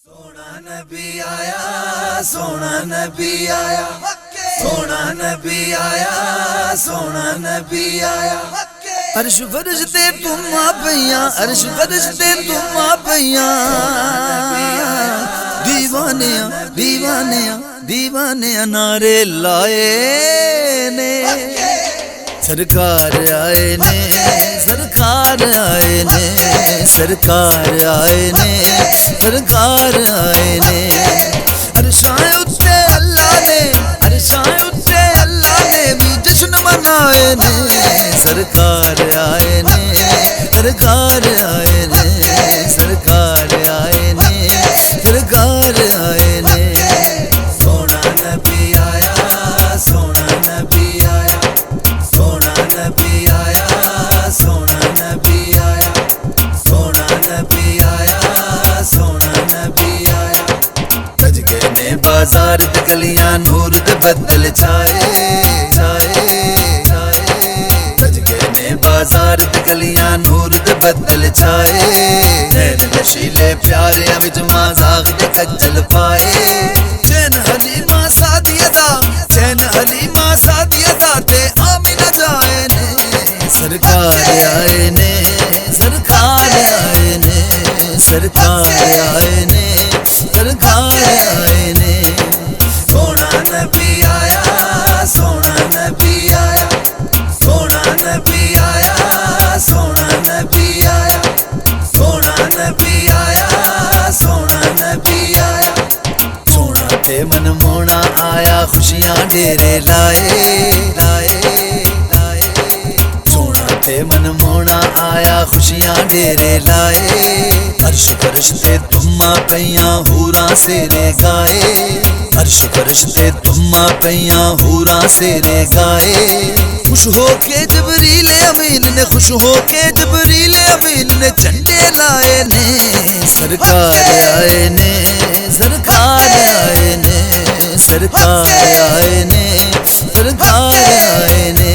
सोना नबी आया, सोना नबी आया, सोना नबी आया, सोना नबी आया। अर्श फरिश्ते तुम आ पइयां, अर्श फरिश्ते तुम आ पइयां। दीवानिया दीवानिया दीवानिया नारे लाए ने। सरकार आए ने, सरकार आए ने, सरकार आए ने, सरकार आए ने। अरशाए उत्ते अल्लाह ने, अरशाए उत्ते अल्लाह ने भी जश्न मनाए ने। सरकार आए ने, सरकार आए ने, सरकार आए ने, सरकार आए ने। सोना नबी आया, सोना नबी आया, सोना नबी आया, सोना नबी आया, सोना नबी आया, सोना नबी आया। सज गए ने बाजार ते गलियां नूर दे बदल छाए छाए छाए। सज गए ने बाजार ते गलियां नूर दे बदल छाए। नैन नशीले प्यारे विच माज़ाग दे कज्जल पाए। चैन हलीमा सादिया दा, चैन हलीमा सादिया दा ते आमिना जाए ने। सरकार आए ने, सरकार आए ने, सरकार आए ने, सरकार आए ने। सोना नबी आया, सोना नबी आया, सोना नबी आया, सोना नबी आया, सोना नबी आया, सोना नबी आया। सोना ते मन मोना आया, खुशियां डेरे लाए लाए लाए। सोना ते मन मोना आया, खुशियां डेरे लाए। अर्श फरिश्ते तुम्मा पइयां हूरां सेरे गाए। अर्श फरिश्ते तुम्मा पइयां हूरां सेरे गाए। खुश होके जबरील अमीन ने, खुश होके जबरील अमीन ने झंडे लाए ने। सरकार आए ने, सरकार आए ने, सरकार आए ने, सरकार आए ने।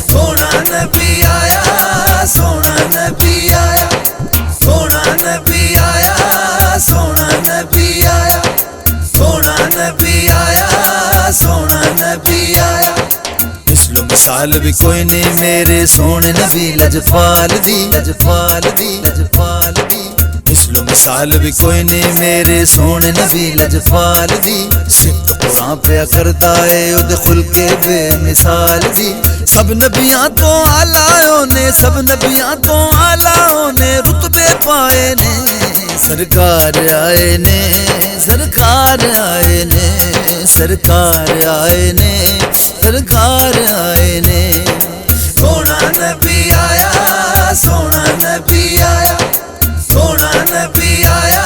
सोना नबी आया, सोना नबी आया, सोना नबी आया, सोना नबी आया, सोना नबी आया, सोना नबी आया। मिसलो मिसाल भी कोई नहीं मेरे सोने नबी लजपाल दी, लजपाल दी, लजपाल दी। मिसलो मिसाल भी कोई नहीं मेरे सोने नबी लजपाल दी। सिफ्त कुरान पे करता है उद खुल के बेमिसाल दी। सब नबियां तो आलाओं ने, सब नबियां तो आलाओं ने रुतबे पाए ने। सरकार आए ने, सरकार आए ने, सरकार आए ने, सरकार आए ने। सोना नबी आया, सोना नबी आया, सोना नबी आया,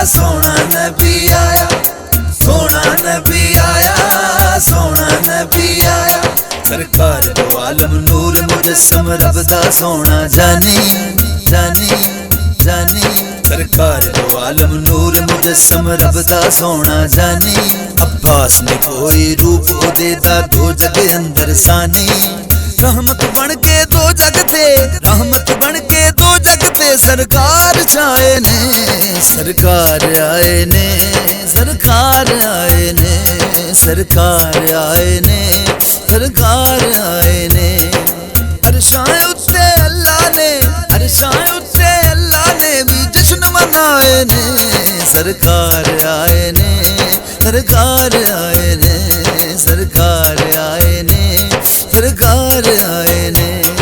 सोना नबी आया, सोना नबी आया, सोना नबी आया। सरकार दो आलम नूर मुजस्सम रब दा सोना जानी जानी जानी। सरकार दो आलम नूर मुजस्सम रब दा सोना जानी। अब्बास ने कोई रूप ओदे दा दो जग अंदर सानी। रहमत बन के दो जग ते, रहमत बन के दो जग ते सरकार छाए ने। सरकार आए ने, सरकार आए ने, सरकार आए ने, सरकार आए ने। अरशाए उत्ते अल्लाह ने, अरशाए उत्ते अल्लाह ने भी जश्न मनाए ने। सरकार आए ने, सरकार आए ने, सरकार आए ने, सरकार आए ने।